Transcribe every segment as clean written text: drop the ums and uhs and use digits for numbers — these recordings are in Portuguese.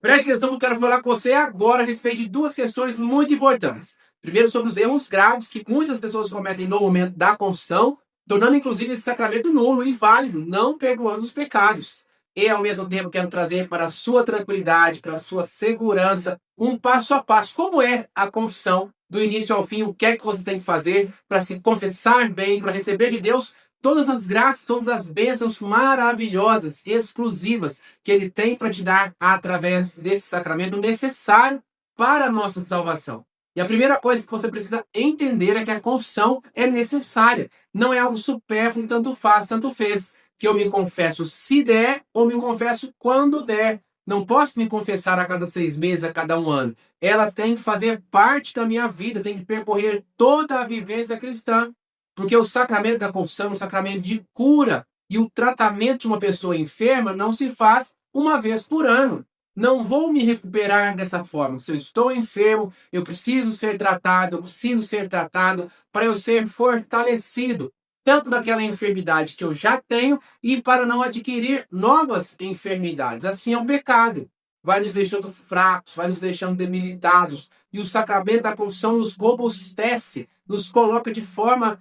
Preste atenção que eu quero falar com você agora a respeito de duas questões muito importantes. Primeiro, sobre os erros graves que muitas pessoas cometem no momento da confissão, tornando inclusive esse sacramento nulo e inválido, não perdoando os pecados. E ao mesmo tempo quero trazer para a sua tranquilidade, para a sua segurança, um passo a passo. Como é a confissão do início ao fim? O que é que você tem que fazer para se confessar bem, para receber de Deus todas as graças, todas as bênçãos maravilhosas, exclusivas, que Ele tem para te dar através desse sacramento necessário para a nossa salvação. E a primeira coisa que você precisa entender é que a confissão é necessária. Não é algo supérfluo, tanto faz, tanto fez. Que eu me confesso se der ou me confesso quando der. Não posso me confessar a cada 6 meses, a cada 1 ano. Ela tem que fazer parte da minha vida, tem que percorrer toda a vivência cristã. Porque o sacramento da confissão é um sacramento de cura. E o tratamento de uma pessoa enferma não se faz uma vez por ano. Não vou me recuperar dessa forma. Se eu estou enfermo, eu preciso ser tratado, para eu ser fortalecido, tanto daquela enfermidade que eu já tenho e para não adquirir novas enfermidades. Assim é um pecado. Vai nos deixando fracos, vai nos deixando debilitados. E o sacramento da confissão nos robustece, nos coloca de forma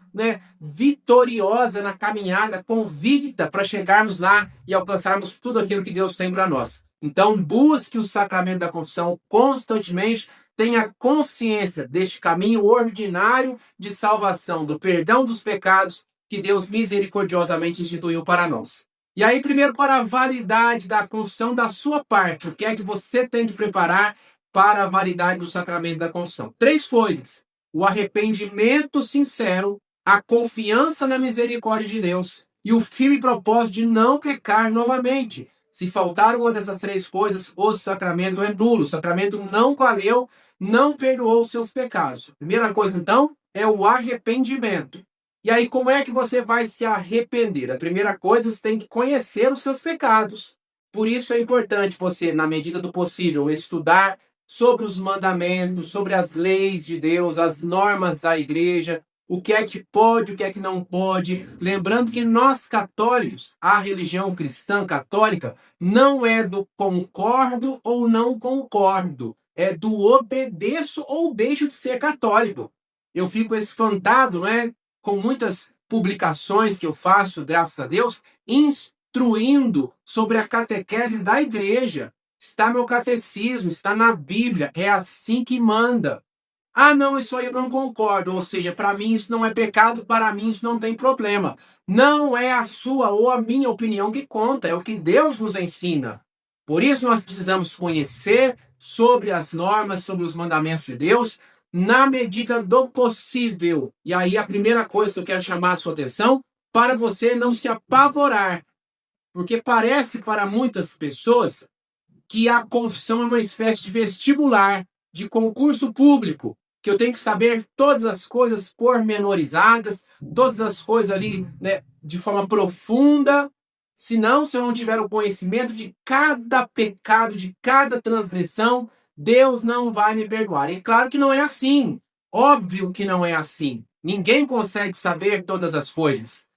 vitoriosa na caminhada, convicta para chegarmos lá e alcançarmos tudo aquilo que Deus tem para nós. Então, busque o sacramento da confissão constantemente, tenha consciência deste caminho ordinário de salvação, do perdão dos pecados que Deus misericordiosamente instituiu para nós. E aí, primeiro, para a validade da confissão da sua parte, o que é que você tem que preparar para a validade do sacramento da confissão? 3 coisas: o arrependimento sincero, a confiança na misericórdia de Deus e o firme propósito de não pecar novamente. Se faltar uma dessas 3 coisas, o sacramento é nulo. O sacramento não valeu, não perdoou os seus pecados. A primeira coisa, então, é o arrependimento. E aí, como é que você vai se arrepender? A primeira coisa, você tem que conhecer os seus pecados. Por isso é importante você, na medida do possível, estudar sobre os mandamentos, sobre as leis de Deus, as normas da igreja, o que é que pode, o que é que não pode. Lembrando que nós católicos, a religião cristã católica, não é do concordo ou não concordo. É do obedeço ou deixo de ser católico. Eu fico espantado, com muitas publicações que eu faço, graças a Deus, instruindo sobre a catequese da igreja. Está no catecismo, está na Bíblia, é assim que manda. Ah, não, isso aí eu não concordo. Ou seja, para mim isso não é pecado, para mim isso não tem problema. Não é a sua ou a minha opinião que conta, é o que Deus nos ensina. Por isso nós precisamos conhecer sobre as normas, sobre os mandamentos de Deus, na medida do possível. E aí a primeira coisa que eu quero chamar a sua atenção, para você não se apavorar. Porque parece para muitas pessoas que a confissão é uma espécie de vestibular, de concurso público, que eu tenho que saber todas as coisas pormenorizadas, todas as coisas ali, de forma profunda. Senão, se eu não tiver o conhecimento de cada pecado, de cada transgressão, Deus não vai me perdoar. E claro que não é assim. Óbvio que não é assim. Ninguém consegue saber todas as coisas.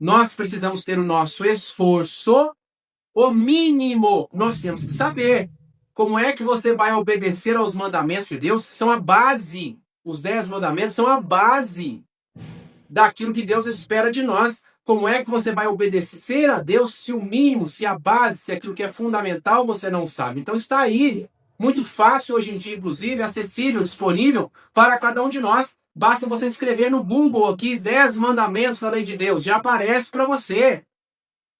Nós precisamos ter o nosso esforço. O mínimo, nós temos que saber como é que você vai obedecer aos mandamentos de Deus, que são a base. Os 10 mandamentos são a base daquilo que Deus espera de nós. Como é que você vai obedecer a Deus se o mínimo, se a base, se aquilo que é fundamental você não sabe? Então está aí, muito fácil hoje em dia, inclusive, acessível, disponível para cada um de nós. Basta você escrever no Google aqui 10 mandamentos da lei de Deus, já aparece para você.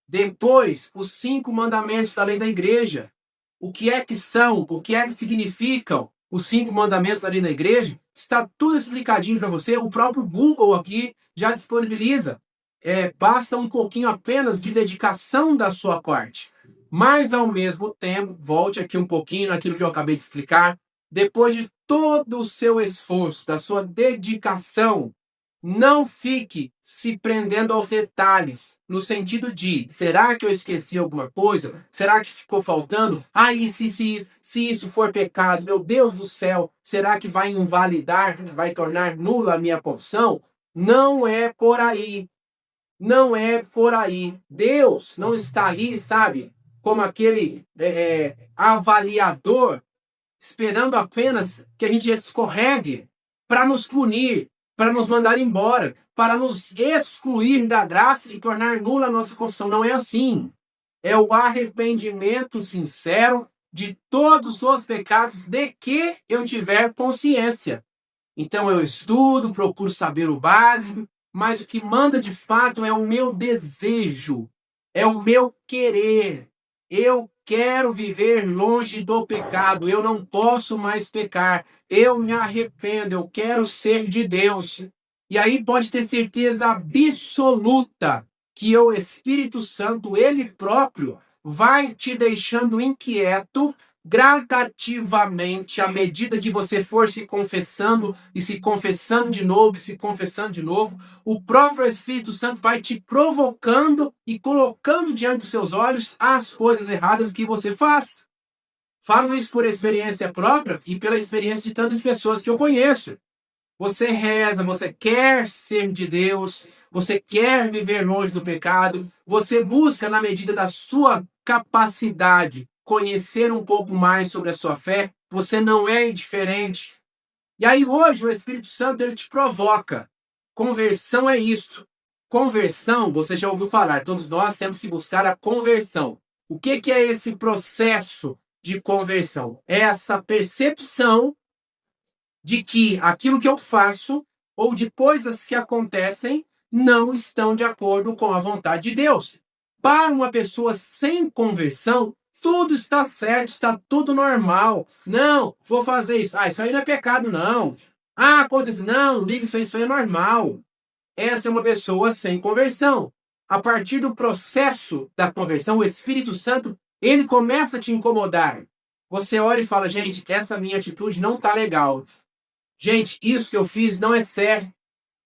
Depois, os 5 mandamentos da lei da igreja. O que é que são? O que é que significam os 5 mandamentos da lei da igreja? Está tudo explicadinho para você. O próprio Google aqui já disponibiliza. Basta um pouquinho apenas de dedicação da sua parte. Mas, ao mesmo tempo, volte aqui um pouquinho naquilo que eu acabei de explicar. Depois de todo o seu esforço, da sua dedicação, não fique se prendendo aos detalhes, no sentido de, será que eu esqueci alguma coisa? Será que ficou faltando? E se isso for pecado, meu Deus do céu, será que vai invalidar, vai tornar nula a minha confissão? Não é por aí. Não é por aí. Deus não está aí, sabe, como aquele avaliador, esperando apenas que a gente escorregue para nos punir, para nos mandar embora, para nos excluir da graça e tornar nula a nossa confissão. Não é assim. É o arrependimento sincero de todos os pecados de que eu tiver consciência. Então eu estudo, procuro saber o básico, mas o que manda de fato é o meu desejo, é o meu querer. Eu quero viver longe do pecado, eu não posso mais pecar, eu me arrependo, eu quero ser de Deus. E aí pode ter certeza absoluta que o Espírito Santo, ele próprio, vai te deixando inquieto gradativamente, à medida que você for se confessando e se confessando de novo, e se confessando de novo, o próprio Espírito Santo vai te provocando e colocando diante dos seus olhos as coisas erradas que você faz. Falo isso por experiência própria e pela experiência de tantas pessoas que eu conheço. Você reza, você quer ser de Deus, você quer viver longe do pecado, você busca, na medida da sua capacidade, conhecer um pouco mais sobre a sua fé, você não é indiferente. E aí hoje o Espírito Santo ele te provoca. Conversão é isso. Conversão, você já ouviu falar, todos nós temos que buscar a conversão. O que é esse processo de conversão? É essa percepção de que aquilo que eu faço ou de coisas que acontecem não estão de acordo com a vontade de Deus. Para uma pessoa sem conversão, tudo está certo, está tudo normal. Não, vou fazer isso. Isso aí não é pecado, não. Acontece. Não, liga isso aí é normal. Essa é uma pessoa sem conversão. A partir do processo da conversão, o Espírito Santo, ele começa a te incomodar. Você olha e fala, gente, essa minha atitude não está legal. Gente, isso que eu fiz não é certo.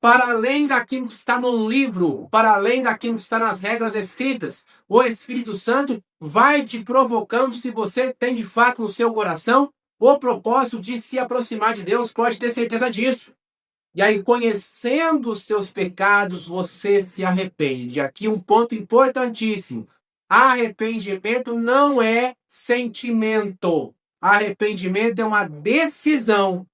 Para além daquilo que está num livro, para além daquilo que está nas regras escritas, o Espírito Santo vai te provocando se você tem de fato no seu coração o propósito de se aproximar de Deus, pode ter certeza disso. E aí, conhecendo os seus pecados, você se arrepende. Aqui um ponto importantíssimo. Arrependimento não é sentimento. Arrependimento é uma decisão.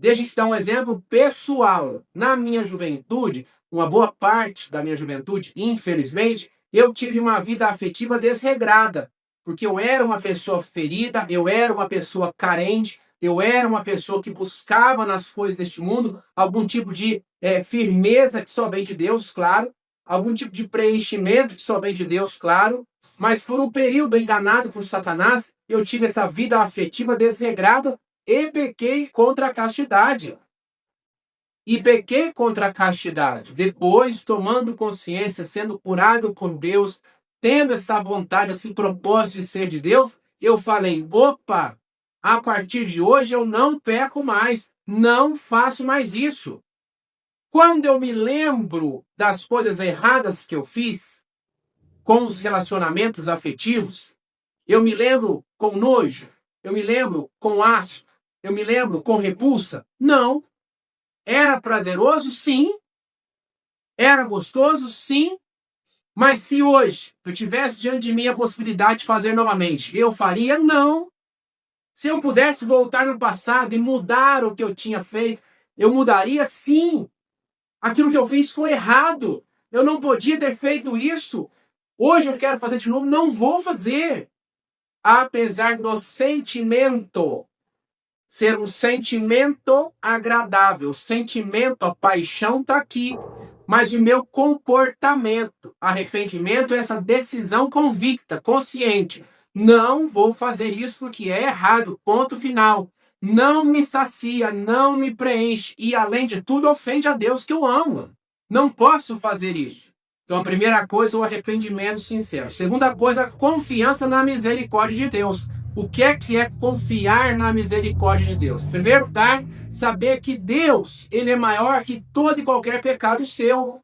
Deixa eu te dar um exemplo pessoal. Na minha juventude, uma boa parte da minha juventude, infelizmente, eu tive uma vida afetiva desregrada. Porque eu era uma pessoa ferida, eu era uma pessoa carente, eu era uma pessoa que buscava nas coisas deste mundo algum tipo de firmeza que só vem de Deus, claro. Algum tipo de preenchimento que só vem de Deus, claro. Mas por um período enganado por Satanás, eu tive essa vida afetiva desregrada e pequei contra a castidade. E pequei contra a castidade. Depois, tomando consciência, sendo curado por Deus, tendo essa vontade, esse propósito de ser de Deus, eu falei, opa, a partir de hoje eu não peco mais, não faço mais isso. Quando eu me lembro das coisas erradas que eu fiz com os relacionamentos afetivos, eu me lembro com nojo, eu me lembro com asco, eu me lembro com repulsa? Não. Era prazeroso? Sim. Era gostoso? Sim. Mas se hoje eu tivesse diante de mim a possibilidade de fazer novamente, eu faria? Não. Se eu pudesse voltar no passado e mudar o que eu tinha feito, eu mudaria? Sim. Aquilo que eu fiz foi errado. Eu não podia ter feito isso. Hoje eu quero fazer de novo, não vou fazer. Apesar do sentimento ser um sentimento agradável, sentimento, a paixão está aqui, mas o meu comportamento, arrependimento é essa decisão convicta, consciente. Não vou fazer isso porque é errado, ponto final. Não me sacia, não me preenche e, além de tudo, ofende a Deus que eu amo. Não posso fazer isso. Então, a primeira coisa, o arrependimento sincero. Segunda coisa, a confiança na misericórdia de Deus. O que é confiar na misericórdia de Deus? Em primeiro lugar, saber que Deus, ele é maior que todo e qualquer pecado seu.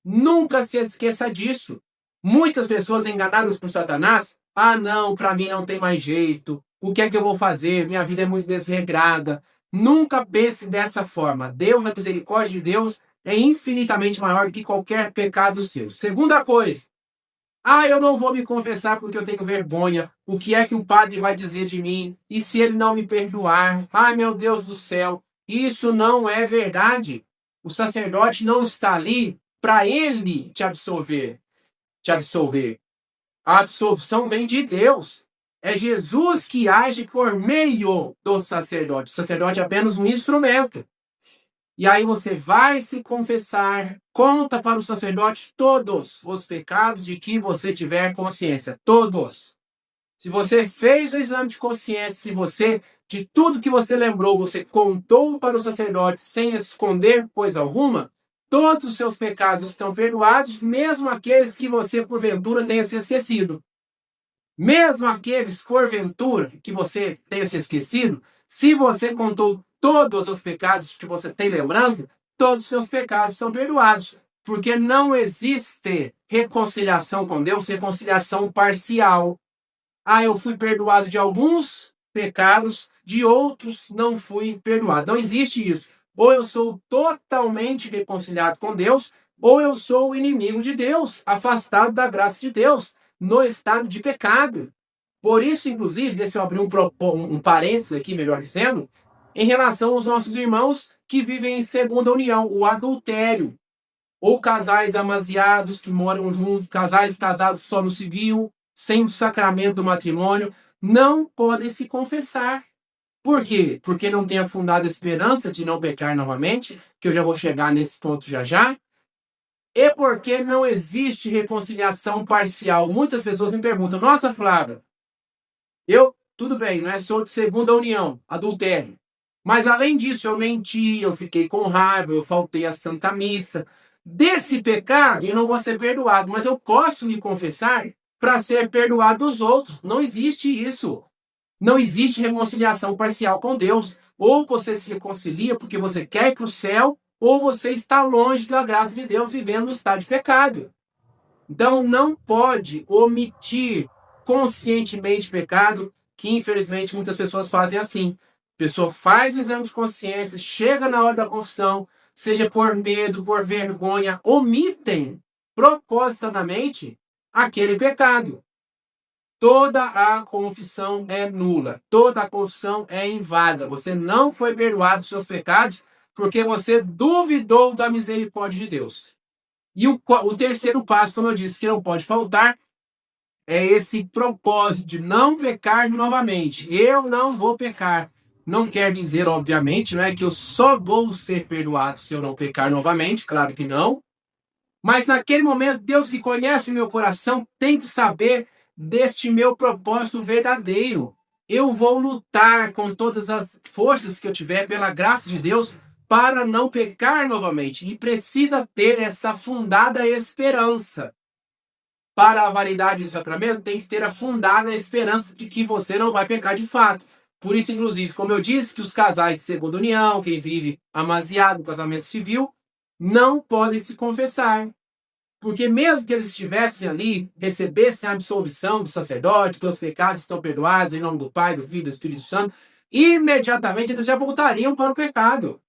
Nunca se esqueça disso. Muitas pessoas enganadas por Satanás, não, para mim não tem mais jeito. O que é que eu vou fazer? Minha vida é muito desregrada. Nunca pense dessa forma. Deus, a misericórdia de Deus, é infinitamente maior do que qualquer pecado seu. Segunda coisa, Ah, eu não vou me confessar porque eu tenho vergonha. O que é que o padre vai dizer de mim? E se ele não me perdoar? Ai, meu Deus do céu. Isso não é verdade. O sacerdote não está ali para ele te absolver. Te absolver. A absolvição vem de Deus. É Jesus que age por meio do sacerdote. O sacerdote é apenas um instrumento. E aí você vai se confessar, conta para o sacerdote todos os pecados de que você tiver consciência. Todos. Se você fez o exame de consciência, se você, de tudo que você lembrou, você contou para o sacerdote sem esconder coisa alguma, todos os seus pecados estão perdoados, mesmo aqueles que você, porventura, tenha se esquecido. Mesmo aqueles, porventura, que você tenha se esquecido, se você contou todos os pecados que você tem lembrança, todos os seus pecados são perdoados. Porque não existe reconciliação com Deus, reconciliação parcial. Ah, eu fui perdoado de alguns pecados, de outros não fui perdoado. Não existe isso. Ou eu sou totalmente reconciliado com Deus, ou eu sou o inimigo de Deus, afastado da graça de Deus, no estado de pecado. Por isso, inclusive, deixa eu abrir um parênteses aqui, melhor dizendo, em relação aos nossos irmãos que vivem em segunda união, o adultério, ou casais amaziados que moram juntos, casais casados só no civil, sem o sacramento do matrimônio, não podem se confessar. Por quê? Porque não tem a fundada esperança de não pecar novamente, que eu já vou chegar nesse ponto já já, e porque não existe reconciliação parcial. Muitas pessoas me perguntam, nossa, Flávia, tudo bem, né? Sou de segunda união, adultério. Mas além disso, eu menti, eu fiquei com raiva, eu faltei à Santa Missa. Desse pecado, eu não vou ser perdoado, mas eu posso me confessar para ser perdoado dos outros. Não existe isso. Não existe reconciliação parcial com Deus. Ou você se reconcilia porque você quer ir para o céu, ou você está longe da graça de Deus, vivendo no estado de pecado. Então, não pode omitir conscientemente pecado, que infelizmente muitas pessoas fazem assim. A pessoa faz o exame de consciência, chega na hora da confissão, seja por medo, por vergonha, omitem propositadamente aquele pecado. Toda a confissão é nula, toda a confissão é inválida. Você não foi perdoado dos seus pecados porque você duvidou da misericórdia de Deus. E o terceiro passo, como eu disse, que não pode faltar, é esse propósito de não pecar novamente. Eu não vou pecar. Não quer dizer, obviamente, não é que eu só vou ser perdoado se eu não pecar novamente, claro que não. Mas naquele momento, Deus que conhece meu coração tem que saber deste meu propósito verdadeiro. Eu vou lutar com todas as forças que eu tiver, pela graça de Deus, para não pecar novamente. E precisa ter essa fundada esperança. Para a validade do sacramento, tem que ter a fundada esperança de que você não vai pecar de fato. Por isso, inclusive, como eu disse, que os casais de segunda união, quem vive amaziado no casamento civil, não podem se confessar. Porque mesmo que eles estivessem ali, recebessem a absolvição do sacerdote, que os pecados estão perdoados em nome do Pai, do Filho e do Espírito Santo, imediatamente eles já voltariam para o pecado.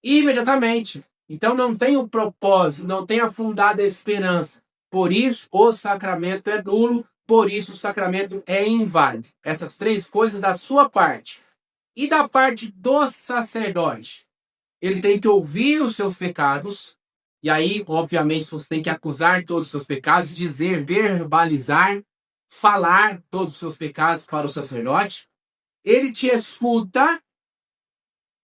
Imediatamente. Então não tem o propósito, não tem a fundada esperança. Por isso o sacramento é nulo, por isso o sacramento é inválido. Essas três coisas da sua parte. E da parte do sacerdote? Ele tem que ouvir os seus pecados, e aí, obviamente, você tem que acusar todos os seus pecados, dizer, verbalizar, falar todos os seus pecados para o sacerdote. Ele te escuta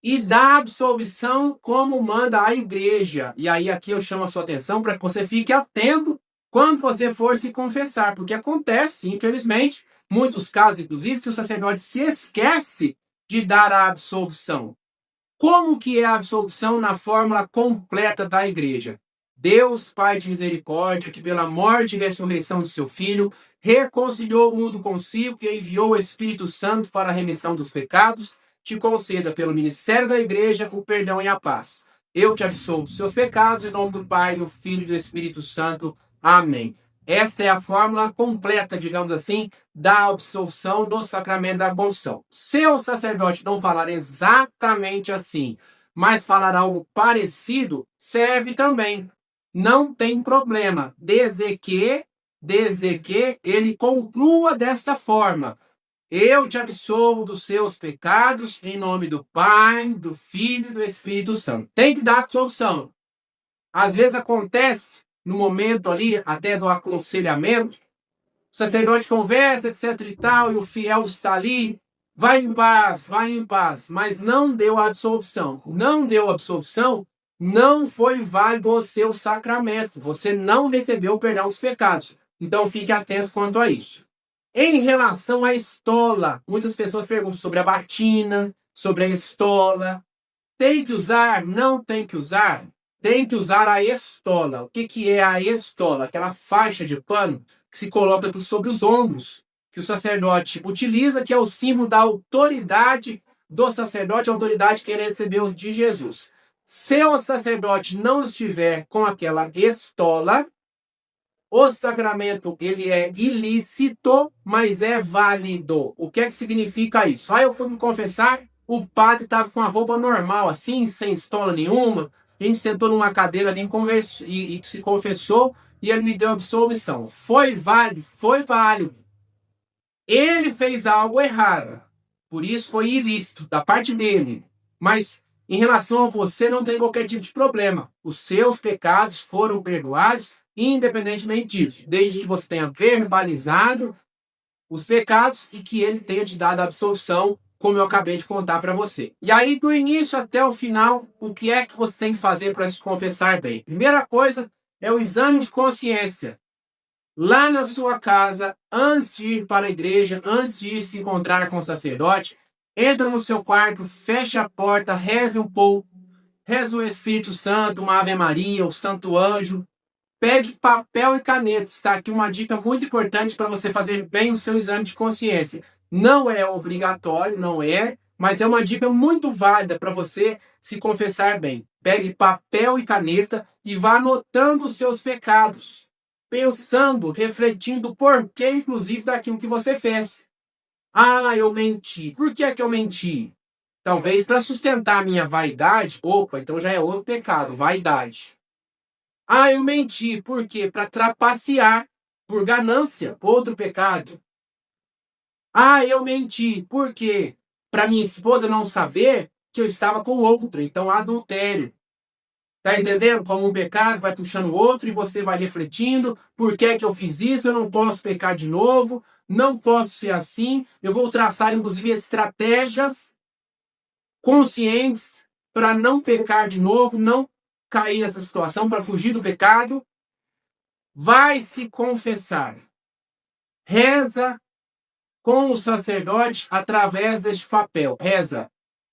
e dá absolvição como manda a igreja. E aí aqui eu chamo a sua atenção para que você fique atento quando você for se confessar, porque acontece, infelizmente, muitos casos, inclusive, que o sacerdote se esquece de dar a absolvição. Como que é a absolvição na fórmula completa da igreja? Deus, Pai de misericórdia, que pela morte e ressurreição de seu Filho, reconciliou o mundo consigo e enviou o Espírito Santo para a remissão dos pecados, te conceda pelo ministério da igreja o perdão e a paz. Eu te absolvo dos seus pecados, em nome do Pai, do Filho e do Espírito Santo. Amém. Esta é a fórmula completa, digamos assim, da absolvição do sacramento da confissão. Se o sacerdote não falar exatamente assim, mas falar algo parecido, serve também. Não tem problema, desde que desde que ele conclua desta forma: eu te absolvo dos seus pecados em nome do Pai, do Filho e do Espírito Santo. Tem que dar absolvição. Às vezes acontece, no momento ali, até do aconselhamento, o sacerdote conversa, etc e tal, e o fiel está ali, vai em paz, mas não deu a absolvição. Não deu a absolvição, não foi válido o seu sacramento. Você não recebeu o perdão dos pecados. Então fique atento quanto a isso. Em relação à estola, muitas pessoas perguntam sobre a batina, sobre a estola. Tem que usar? Não tem que usar? Tem que usar a estola. O que é a estola? Aquela faixa de pano que se coloca sobre os ombros, que o sacerdote utiliza, que é o símbolo da autoridade do sacerdote, a autoridade que ele recebeu de Jesus. Se o sacerdote não estiver com aquela estola, o sacramento ele é ilícito, mas é válido. O que é que significa isso? Aí eu fui me confessar, o padre estava com a roupa normal, assim, sem estola nenhuma. A gente sentou numa cadeira ali e se confessou e ele me deu absolvição. Foi válido, foi válido. Ele fez algo errado, por isso foi ilícito da parte dele. Mas em relação a você não tem qualquer tipo de problema. Os seus pecados foram perdoados, independentemente disso, desde que você tenha verbalizado os pecados e que ele tenha te dado a absolvição, como eu acabei de contar para você. E aí, do início até o final, o que é que você tem que fazer para se confessar bem? Primeira coisa é o exame de consciência. Lá na sua casa, antes de ir para a igreja, antes de ir se encontrar com o sacerdote, entra no seu quarto, fecha a porta, reze um pouco, reza o Espírito Santo, uma Ave Maria, o Santo Anjo. Pegue papel e caneta. Está aqui uma dica muito importante para você fazer bem o seu exame de consciência. Não é obrigatório, não é, mas é uma dica muito válida para você se confessar bem. Pegue papel e caneta e vá anotando os seus pecados, pensando, refletindo o porquê, inclusive, daquilo que você fez. Ah, eu menti. Por que é que eu menti? Talvez para sustentar a minha vaidade. Opa, então já é outro pecado, vaidade. Ah, eu menti. Por quê? Para trapacear, por ganância, outro pecado. Ah, eu menti. Por quê? Para minha esposa não saber que eu estava com outro. Então, adultério. Tá entendendo? Como um pecado vai puxando o outro e você vai refletindo. Por que é que eu fiz isso? Eu não posso pecar de novo. Não posso ser assim. Eu vou traçar, inclusive, estratégias conscientes para não pecar de novo, não cair nessa situação, para fugir do pecado. Vai se confessar. Reza com o sacerdote através deste papel. Reza.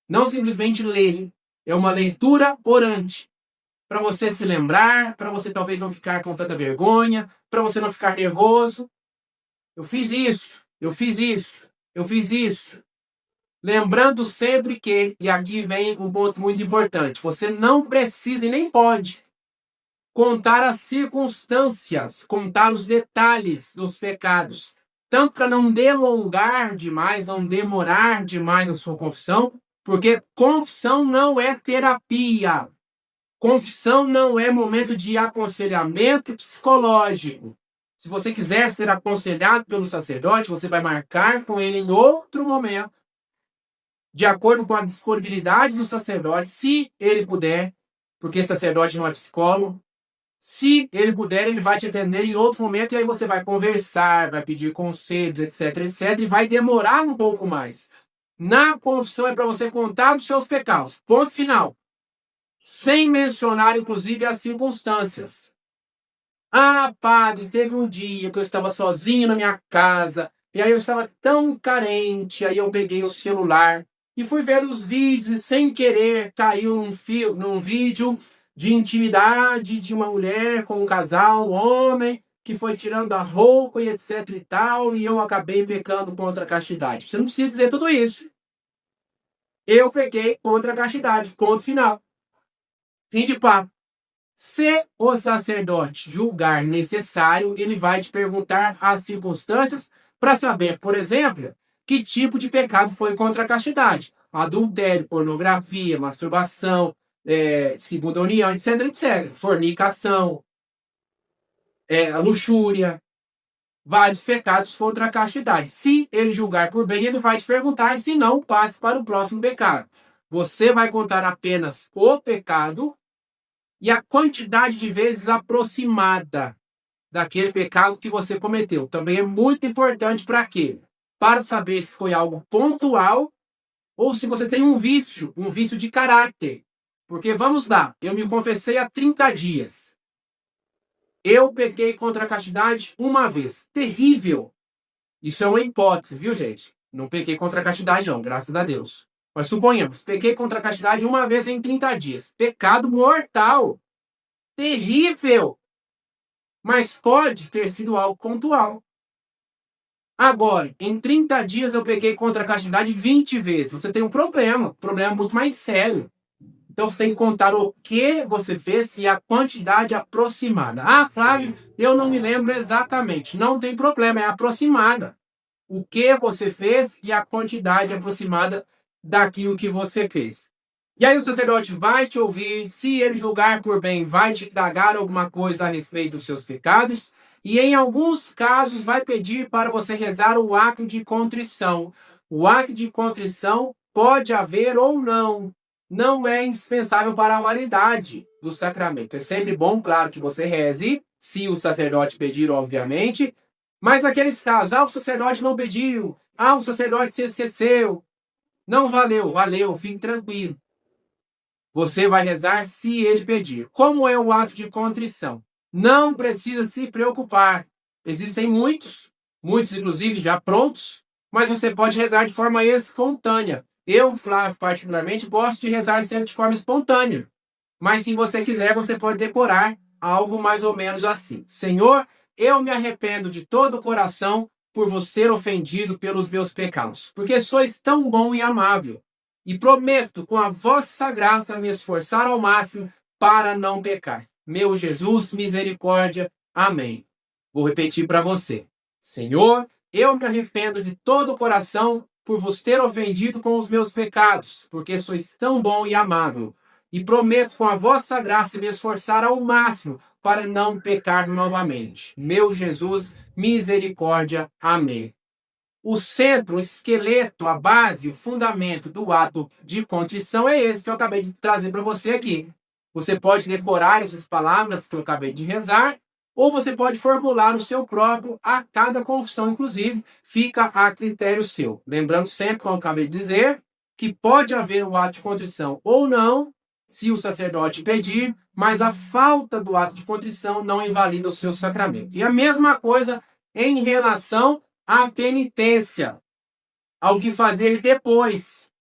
Não simplesmente lê. É uma leitura orante. Para você se lembrar, para você talvez não ficar com tanta vergonha, para você não ficar nervoso. Eu fiz isso, eu fiz isso, eu fiz isso. Lembrando sempre que, e aqui vem um ponto muito importante, você não precisa e nem pode contar as circunstâncias, contar os detalhes dos pecados, tanto para não delongar demais, não demorar demais a sua confissão, porque confissão não é terapia. Confissão não é momento de aconselhamento psicológico. Se você quiser ser aconselhado pelo sacerdote, você vai marcar com ele em outro momento, de acordo com a disponibilidade do sacerdote, se ele puder, porque sacerdote não é psicólogo. Se ele puder, ele vai te atender em outro momento e aí você vai conversar, vai pedir conselhos, etc, etc, e vai demorar um pouco mais. Na confissão é para você contar os seus pecados. Ponto final. Sem mencionar, inclusive, as circunstâncias. Ah, padre, teve um dia que eu estava sozinho na minha casa, e aí eu estava tão carente, aí eu peguei o celular e fui ver os vídeos e sem querer caiu num vídeo de intimidade de uma mulher com um casal, um homem, que foi tirando a roupa e etc e tal, e eu acabei pecando contra a castidade. Você não precisa dizer tudo isso. Eu pequei contra a castidade. Ponto final. Fim de papo. Se o sacerdote julgar necessário, ele vai te perguntar as circunstâncias para saber, por exemplo, que tipo de pecado foi contra a castidade. Adultério, pornografia, masturbação, segunda união, etc, etc. Fornicação, luxúria. vários pecados contra a castidade. Se ele julgar por bem, ele vai te perguntar, se não, passe para o próximo pecado. Você vai contar apenas o pecado e a quantidade de vezes aproximada daquele pecado que você cometeu. Também é muito importante para quê? Para saber se foi algo pontual ou se você tem um vício de caráter. Porque vamos lá, eu me confessei há 30 dias. Eu pequei contra a castidade uma vez. Terrível. Isso é uma hipótese, viu, gente? Não pequei contra a castidade, não, graças a Deus. Mas suponhamos, pequei contra a castidade uma vez em 30 dias. Pecado mortal. Terrível. Mas pode ter sido algo pontual. Agora, em 30 dias eu pequei contra a castidade 20 vezes. Você tem um problema muito mais sério. Então você tem que contar o que você fez e a quantidade aproximada. Ah, Flávio, eu não me lembro exatamente. Não tem problema, é aproximada. O que você fez e a quantidade aproximada daquilo que você fez. E aí o sacerdote vai te ouvir, se ele julgar por bem, vai te indagar alguma coisa a respeito dos seus pecados, e em alguns casos vai pedir para você rezar o ato de contrição. O ato de contrição pode haver ou não. Não é indispensável para a validade do sacramento. É sempre bom, claro, que você reze, se o sacerdote pedir, obviamente, mas naqueles casos, o sacerdote não pediu, o sacerdote se esqueceu, não valeu, fique tranquilo. Você vai rezar se ele pedir. Como é o ato de contrição? Não precisa se preocupar. Existem muitos inclusive já prontos, mas você pode rezar de forma espontânea. Eu, Flávio, particularmente, gosto de rezar sempre de forma espontânea. Mas se você quiser, você pode decorar algo mais ou menos assim. Senhor, eu me arrependo de todo o coração por vos ser ofendido pelos meus pecados, porque sois tão bom e amável. E prometo, com a vossa graça, me esforçar ao máximo para não pecar. Meu Jesus, misericórdia. Amém. Vou repetir para você. Senhor, eu me arrependo de todo o coração por vos ter ofendido com os meus pecados, porque sois tão bom e amável. E prometo, com a vossa graça, me esforçar ao máximo para não pecar novamente. Meu Jesus, misericórdia. Amém. O centro, o esqueleto, a base, o fundamento do ato de contrição é esse que eu acabei de trazer para você aqui. Você pode decorar essas palavras que eu acabei de rezar, ou você pode formular o seu próprio a cada confissão, inclusive, fica a critério seu. Lembrando sempre, como eu acabei de dizer, que pode haver o ato de contrição ou não, se o sacerdote pedir, mas a falta do ato de contrição não invalida o seu sacramento. E a mesma coisa em relação à penitência, ao que fazer depois.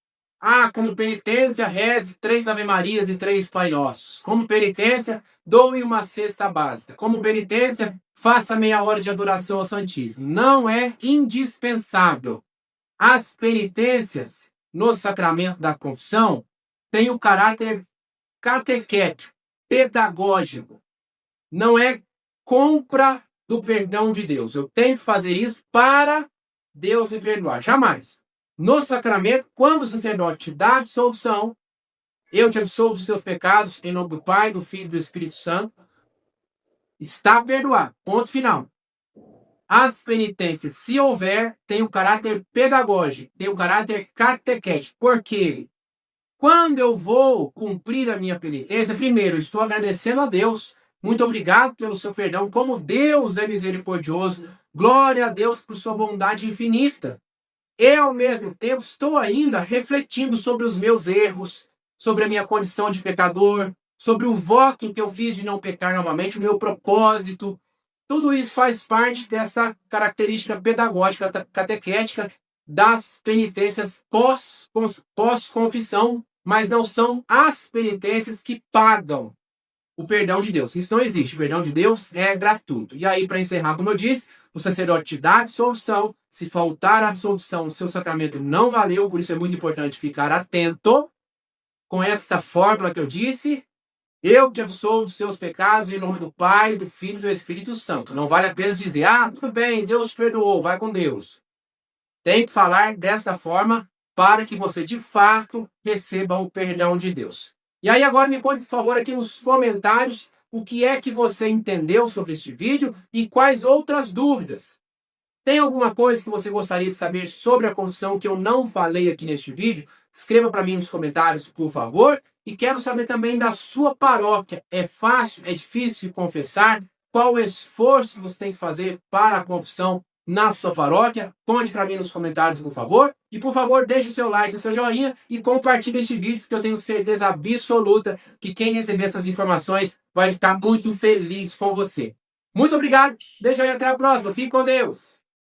Como penitência, reze 3 Ave-Marias e 3 Pai Nossos. Como penitência, doe uma cesta básica. Como penitência, faça meia hora de adoração ao Santíssimo. Não é indispensável. As penitências no sacramento da confissão têm o caráter catequético, pedagógico. Não é compra do perdão de Deus. Eu tenho que fazer isso para Deus me perdoar. Jamais. No sacramento, quando o sacerdote te dá a absolução, eu te absolvo os seus pecados, em nome do Pai, do Filho e do Espírito Santo, está perdoado. Ponto final. As penitências, se houver, têm um caráter pedagógico, têm um caráter catequético. Por quê? Quando eu vou cumprir a minha penitência, primeiro, estou agradecendo a Deus. Muito obrigado pelo seu perdão. Como Deus é misericordioso. Glória a Deus por sua bondade infinita. Eu, ao mesmo tempo, estou ainda refletindo sobre os meus erros, sobre a minha condição de pecador, sobre o voto que eu fiz de não pecar novamente, o meu propósito. Tudo isso faz parte dessa característica pedagógica, catequética das penitências pós-confissão, mas não são as penitências que pagam o perdão de Deus. Isso não existe. O perdão de Deus é gratuito. E aí, para encerrar, como eu disse, o sacerdote te dá a absolução. Se faltar a absolução, o seu sacramento não valeu. Por isso é muito importante ficar atento com essa fórmula que eu disse. Eu te absolvo dos seus pecados em nome do Pai, do Filho e do Espírito Santo. Não vale apenas dizer, tudo bem, Deus te perdoou, vai com Deus. Tem que falar dessa forma para que você, de fato, receba o perdão de Deus. E aí agora me conte, por favor, aqui nos comentários o que é que você entendeu sobre este vídeo e quais outras dúvidas Tem alguma coisa que você gostaria de saber sobre a confissão que eu não falei aqui neste vídeo? Escreva para mim nos comentários, por favor. E quero saber também da sua paróquia. É fácil, é difícil de confessar? Qual esforço você tem que fazer para a confissão na sua paróquia? Conte para mim nos comentários, por favor. E, por favor, deixe seu like, seu joinha e compartilhe este vídeo, porque eu tenho certeza absoluta que quem receber essas informações vai ficar muito feliz com você. Muito obrigado, beijo e até a próxima. Fique com Deus.